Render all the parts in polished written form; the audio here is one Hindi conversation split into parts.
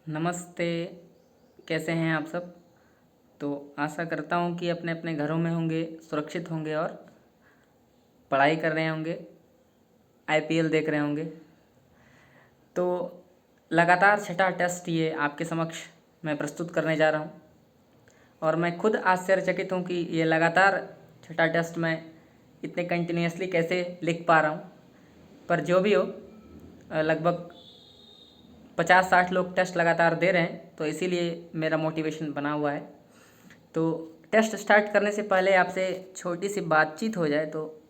नमस्ते। कैसे हैं आप सब। तो आशा करता हूँ कि अपने अपने घरों में होंगे, सुरक्षित होंगे और पढ़ाई कर रहे होंगे, आईपीएल देख रहे होंगे। तो लगातार छठा टेस्ट ये आपके समक्ष मैं प्रस्तुत करने जा रहा हूँ और मैं खुद आश्चर्यचकित हूँ कि ये लगातार छठा टेस्ट मैं इतने कंटिन्यूसली कैसे लिख पा रहा हूँ। पर जो भी हो, लगभग 50-60 लोग टेस्ट लगातार दे रहे हैं, तो इसीलिए मेरा मोटिवेशन बना हुआ है। तो टेस्ट स्टार्ट करने से पहले आपसे छोटी सी बातचीत हो जाए, तो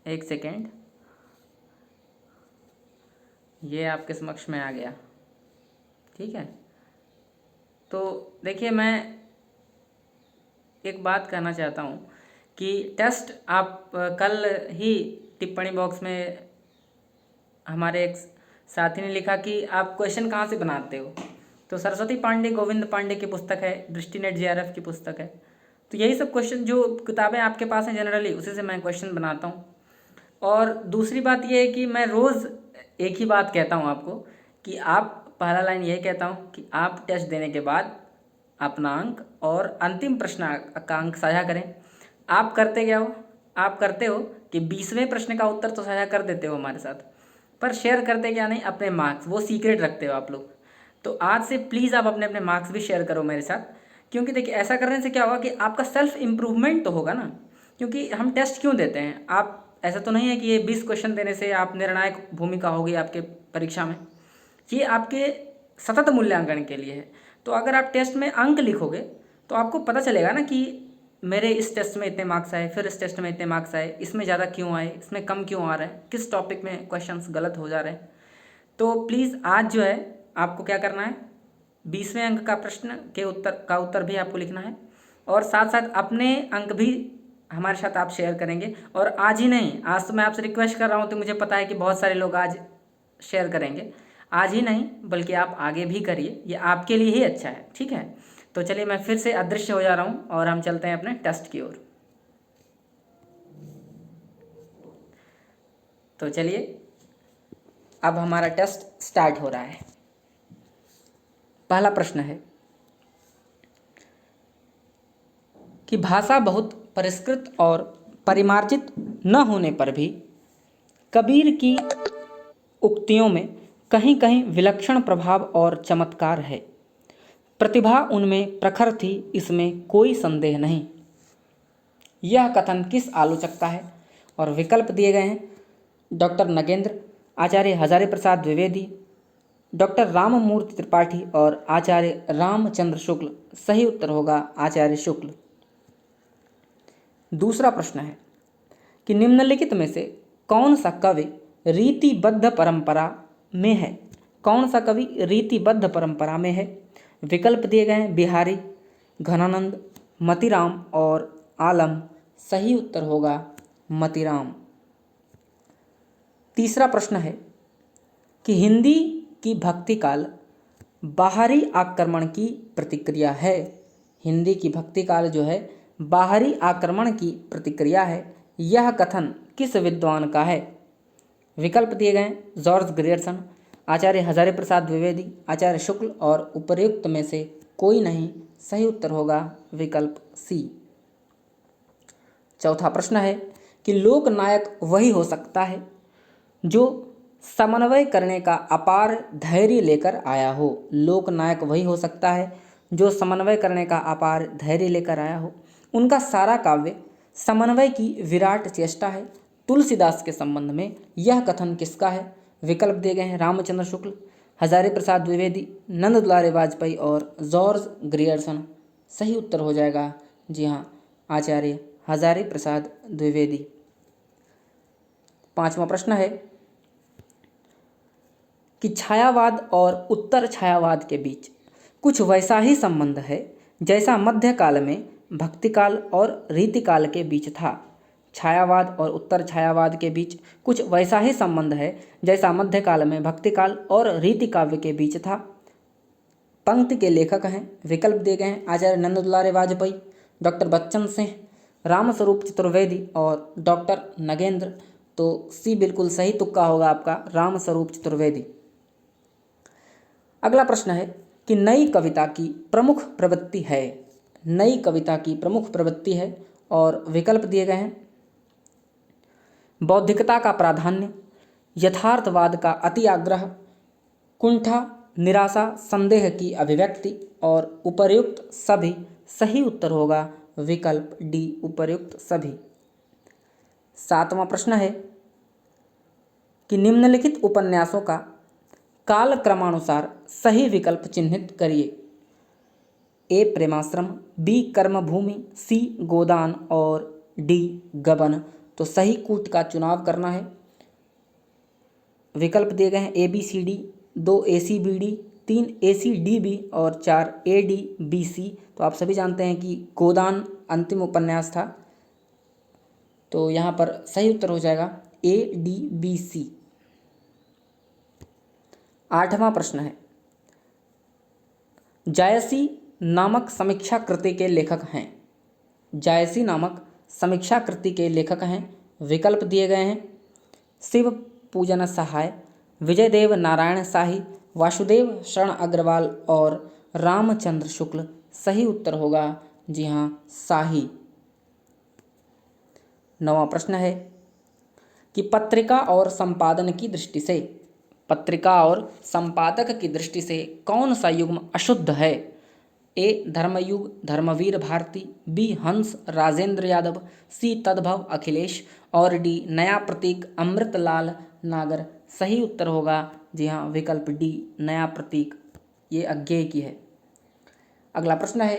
एक सेकेंड, ये आपके समक्ष में आ गया। ठीक है। तो देखिए, मैं एक बात कहना चाहता हूँ कि टेस्ट आप कल ही टिप्पणी बॉक्स में हमारे एक साथी ने लिखा कि आप क्वेश्चन कहाँ से बनाते हो। तो सरस्वती पांडे, गोविंद पांडे की पुस्तक है, दृष्टिनेट जेआरएफ की पुस्तक है। तो यही सब क्वेश्चन, जो किताबें आपके पास हैं जनरली, उसी से मैं क्वेश्चन बनाता हूँ। और दूसरी बात यह है कि मैं रोज़ एक ही बात कहता हूँ आपको कि आप, पहला लाइन यही कहता हूँ कि आप टेस्ट देने के बाद अपना अंक और अंतिम प्रश्न का अंक साझा करें। आप करते क्या हो, आप करते हो कि 20वें प्रश्न का उत्तर तो साझा कर देते हो हमारे साथ, पर शेयर करते क्या नहीं, अपने मार्क्स वो सीक्रेट रखते हो आप लोग। तो आज से प्लीज़ आप अपने अपने मार्क्स भी शेयर करो मेरे साथ, क्योंकि देखिए ऐसा करने से क्या होगा कि आपका सेल्फ इम्प्रूवमेंट तो होगा ना। क्योंकि हम टेस्ट क्यों देते हैं, आप, ऐसा तो नहीं है कि ये 20 क्वेश्चन देने से आप निर्णायक भूमिका होगी आपके परीक्षा में। ये आपके सतत मूल्यांकन के लिए है। तो अगर आप टेस्ट में अंक लिखोगे तो आपको पता चलेगा ना कि मेरे इस टेस्ट में इतने मार्क्स आए, फिर इस टेस्ट में इतने मार्क्स आए, इसमें ज़्यादा क्यों आए, इसमें कम क्यों आ रहे हैं, किस टॉपिक में क्वेश्चंस गलत हो जा रहे हैं। तो प्लीज़ आज जो है आपको क्या करना है, 20वें अंक का प्रश्न के उत्तर भी आपको लिखना है, और साथ साथ अपने अंक भी हमारे साथ आप शेयर करेंगे। और आज ही नहीं, आज तो मैं आपसे रिक्वेस्ट कर रहा हूँ, तो मुझे पता है कि बहुत सारे लोग आज शेयर करेंगे। आज ही नहीं बल्कि आप आगे भी करिए, ये आपके लिए ही अच्छा है। ठीक है। तो चलिए, मैं फिर से अदृश्य हो जा रहा हूँ और हम चलते हैं अपने टेस्ट की ओर। तो चलिए, अब हमारा टेस्ट स्टार्ट हो रहा है। पहला प्रश्न है कि भाषा बहुत परिष्कृत और परिमार्जित न होने पर भी कबीर की उक्तियों में कहीं कहीं विलक्षण प्रभाव और चमत्कार है। प्रतिभा उनमें प्रखर थी, इसमें कोई संदेह नहीं। यह कथन किस आलोचक का है? और विकल्प दिए गए हैं: डॉक्टर नगेंद्र, आचार्य हजारी प्रसाद द्विवेदी, डॉक्टर राममूर्ति त्रिपाठी और आचार्य रामचंद्र शुक्ल। सही उत्तर होगा आचार्य शुक्ल। दूसरा प्रश्न है कि निम्नलिखित में से कौन सा कवि रीतिबद्ध परंपरा में है? कौन सा कवि रीतिबद्ध परंपरा में है? विकल्प दिए गए हैं: बिहारी, घनानंद, मतीराम और आलम। सही उत्तर होगा मतीराम। तीसरा प्रश्न है कि हिंदी की भक्ति काल बाहरी आक्रमण की प्रतिक्रिया है। हिंदी की भक्ति काल जो है बाहरी आक्रमण की प्रतिक्रिया है। यह कथन किस विद्वान का है? विकल्प दिए गए हैं: जॉर्ज ग्रियर्सन, आचार्य हजारी प्रसाद द्विवेदी, आचार्य शुक्ल और उपर्युक्त में से कोई नहीं। सही उत्तर होगा विकल्प सी। चौथा प्रश्न है कि लोकनायक वही हो सकता है जो समन्वय करने का अपार धैर्य लेकर आया हो। लोकनायक वही हो सकता है जो समन्वय करने का अपार धैर्य लेकर आया हो। उनका सारा काव्य समन्वय की विराट चेष्टा है। तुलसीदास के संबंध में यह कथन किसका है? विकल्प दिए गए हैं: रामचंद्र शुक्ल, हजारी प्रसाद द्विवेदी, नंद दुलारे वाजपेयी और जॉर्ज ग्रियर्सन। सही उत्तर हो जाएगा, जी हाँ, आचार्य हजारी प्रसाद द्विवेदी। पांचवा प्रश्न है कि छायावाद और उत्तर छायावाद के बीच कुछ वैसा ही संबंध है जैसा मध्यकाल में भक्तिकाल और रीतिकाल के बीच था। छायावाद और उत्तर छायावाद के बीच कुछ वैसा ही संबंध है जैसा मध्यकाल में भक्तिकाल और रीतिकाव्य के बीच था। पंक्ति के लेखक हैं, विकल्प दिए गए हैं: आचार्य नंद दुलारे वाजपेयी, डॉक्टर बच्चन सिंह, रामस्वरूप चतुर्वेदी और डॉक्टर नगेंद्र। तो सी बिल्कुल सही तुक्का होगा आपका, रामस्वरूप चतुर्वेदी। अगला प्रश्न है कि नई कविता की प्रमुख प्रवृत्ति है। नई कविता की प्रमुख प्रवृत्ति है और विकल्प दिए गए हैं। बौद्धिकता का प्राधान्य, यथार्थवाद का अति आग्रह, कुंठा, निराशा, संदेह की अभिव्यक्ति और उपर्युक्त सभी। सही उत्तर होगा विकल्प डी, उपर्युक्त सभी। 7वां प्रश्न है कि निम्नलिखित उपन्यासों का काल क्रमानुसार सही विकल्प चिन्हित करिए। ए प्रेमाश्रम, बी कर्मभूमि, सी गोदान और डी गबन। तो सही कूट का चुनाव करना है। विकल्प दिए गए हैं A B C D, 2 A C B D, 3 A C D B और 4 ए डी बी सी। तो आप सभी जानते हैं कि गोदान अंतिम उपन्यास था, तो यहाँ पर सही उत्तर हो जाएगा ए डी बी सी। 8वां प्रश्न है, जायसी नामक समीक्षा कृति के लेखक हैं। जायसी नामक समीक्षा कृति के लेखक हैं। विकल्प दिए गए हैं शिव पूजन सहाय, विजयदेव नारायण शाही, वासुदेव शरण अग्रवाल और रामचंद्र शुक्ल। सही उत्तर होगा जी हाँ शाही। 9वां प्रश्न है कि पत्रिका और संपादन की दृष्टि से, पत्रिका और संपादक की दृष्टि से कौन सा युग्म अशुद्ध है। ए धर्मयुग धर्मवीर भारती, बी हंस राजेंद्र यादव, सी तद्भव अखिलेश और डी नया प्रतीक अमृतलाल नागर। सही उत्तर होगा जी हाँ विकल्प डी, नया प्रतीक। ये अज्ञेय की है। अगला प्रश्न है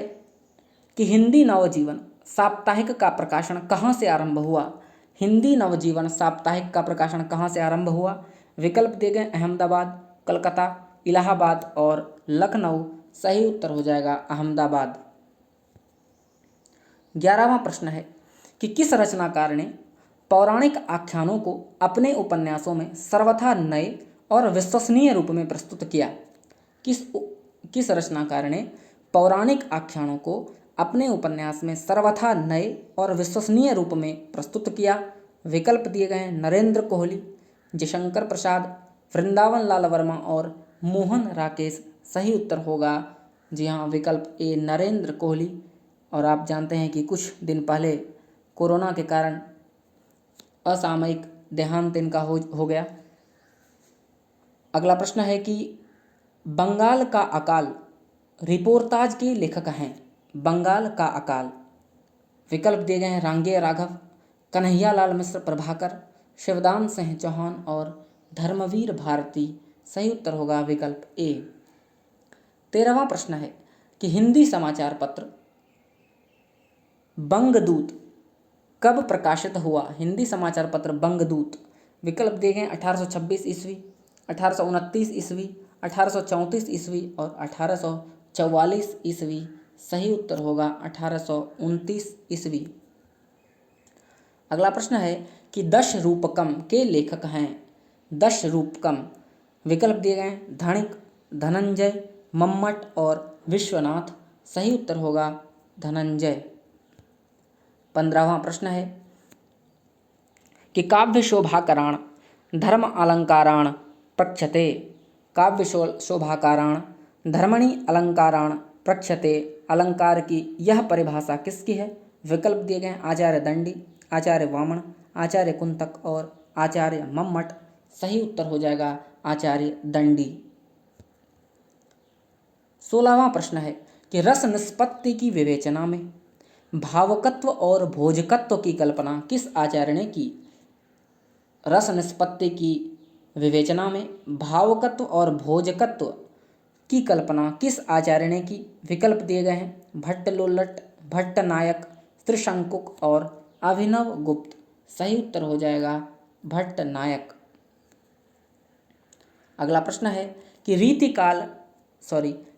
कि हिंदी नवजीवन साप्ताहिक का प्रकाशन कहाँ से आरंभ हुआ। हिंदी नवजीवन साप्ताहिक का प्रकाशन कहाँ से आरंभ हुआ। विकल्प दिए गए अहमदाबाद, कलकत्ता, इलाहाबाद और लखनऊ। सही उत्तर हो जाएगा अहमदाबाद। 11वां प्रश्न है कि किस रचनाकार ने पौराणिक आख्यानों को अपने उपन्यासों में सर्वथा नए और विश्वसनीय रूप में प्रस्तुत किया। किस रचनाकार ने पौराणिक आख्यानों को अपने उपन्यास में सर्वथा नए और विश्वसनीय रूप में प्रस्तुत किया। विकल्प दिए गए हैं नरेंद्र कोहली, जयशंकर प्रसाद, वृंदावन लाल वर्मा और मोहन राकेश। सही उत्तर होगा जी हाँ विकल्प ए, नरेंद्र कोहली। और आप जानते हैं कि कुछ दिन पहले कोरोना के कारण असामयिक देहांत इनका हो गया। अगला प्रश्न है कि बंगाल का अकाल रिपोर्ताज के लेखक हैं। बंगाल का अकाल। विकल्प दिए गए हैं रांगे राघव, कन्हैयालाल मिश्र प्रभाकर, शिवदान सिंह चौहान और धर्मवीर भारती। सही उत्तर होगा विकल्प ए। 13वां प्रश्न है कि हिंदी समाचार पत्र बंगदूत कब प्रकाशित हुआ। हिंदी समाचार पत्र बंगदूत। विकल्प दिए गए 1826 ईस्वी, 1829 ईस्वी, 1834 ईस्वी और 1844 ईस्वी। सही उत्तर होगा 1829 ईस्वी। अगला प्रश्न है कि दशरूपकम के लेखक हैं। दशरूपकम। विकल्प दिए गए धनिक, धनंजय, मम्मट और विश्वनाथ। सही उत्तर होगा धनंजय। 15वां प्रश्न है कि काव्य शोभाकराण धर्म अलंकाराण प्रक्षते। काव्य शोभाकाराण धर्मणि अलंकाराण प्रक्षते। अलंकार की यह परिभाषा किसकी है। विकल्प दिए गए आचार्य दंडी, आचार्य वामन, आचार्य कुंतक और आचार्य मम्मट। सही उत्तर हो जाएगा आचार्य दंडी। 16वां प्रश्न है कि रस निष्पत्ति की विवेचना में भावकत्व और भोजकत्व की कल्पना किस आचार्य ने की। रस निष्पत्ति की विवेचना में भावकत्व और भोजकत्व की कल्पना किस आचार्य ने की। विकल्प दिए गए हैं भट्टलोल्लट, भट्टनायक, त्रिशंकुक और अभिनव गुप्त। सही उत्तर हो जाएगा भट्टनायक। अगला प्रश्न है कि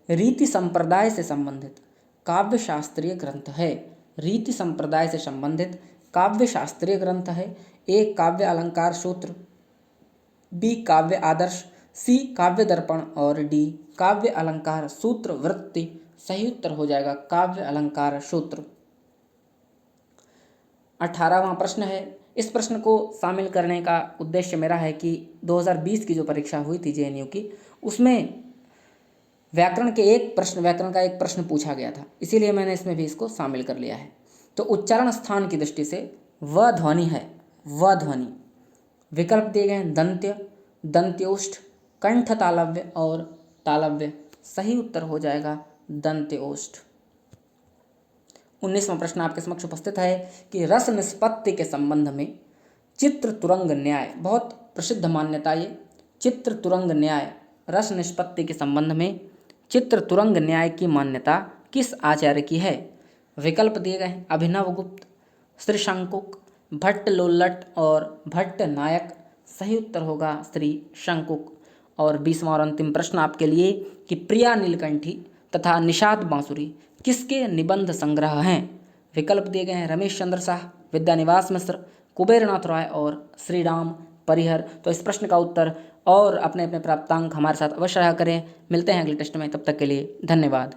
रीति संप्रदाय से संबंधित काव्य शास्त्रीय ग्रंथ है। रीति संप्रदाय से संबंधित काव्य शास्त्रीय ग्रंथ है। ए काव्य अलंकार सूत्र, बी काव्य आदर्श, सी काव्य दर्पण और डी काव्य अलंकार सूत्र वृत्ति। सही उत्तर हो जाएगा काव्य अलंकार सूत्र। 18वां प्रश्न है। इस प्रश्न को शामिल करने का उद्देश्य मेरा है कि 2020 की जो परीक्षा हुई थी JNU की, उसमें व्याकरण का एक प्रश्न पूछा गया था, इसीलिए मैंने इसमें भी इसको शामिल कर लिया है। तो उच्चारण स्थान की दृष्टि से व ध्वनि है, व ध्वनि। विकल्प दिए गए हैं दंत्य, दंत्योष्ठ, कंठ तालव्य और तालव्य। सही उत्तर हो जाएगा दंत्योष्ठ। 19वां प्रश्न आपके समक्ष उपस्थित है कि रस निष्पत्ति के संबंध में चित्र तुरंग न्याय, बहुत प्रसिद्ध मान्यता ये, चित्र तुरंग न्याय, रस निष्पत्ति के संबंध में चित्र तुरंग न्याय की मान्यता किस आचार्य की है? विकल्प दिए गए हैं अभिनवगुप्त, श्री शंकुक, भट्ट लोल्लट और भट्ट नायक। सही उत्तर होगा श्री शंकुक। और 20वां और अंतिम प्रश्न आपके लिए कि प्रिया नीलकंठी तथा निषाद बांसुरी किसके निबंध संग्रह हैं? विकल्प दिए गए हैं रमेश चंद्र शाह, विद्यानिवास मिश्र, कुबेरनाथ राय और श्रीराम परिहर। तो इस प्रश्न का उत्तर और अपने अपने प्राप्तांक हमारे साथ अवश्य रहा करें। मिलते हैं अगले टेस्ट में, तब तक के लिए धन्यवाद।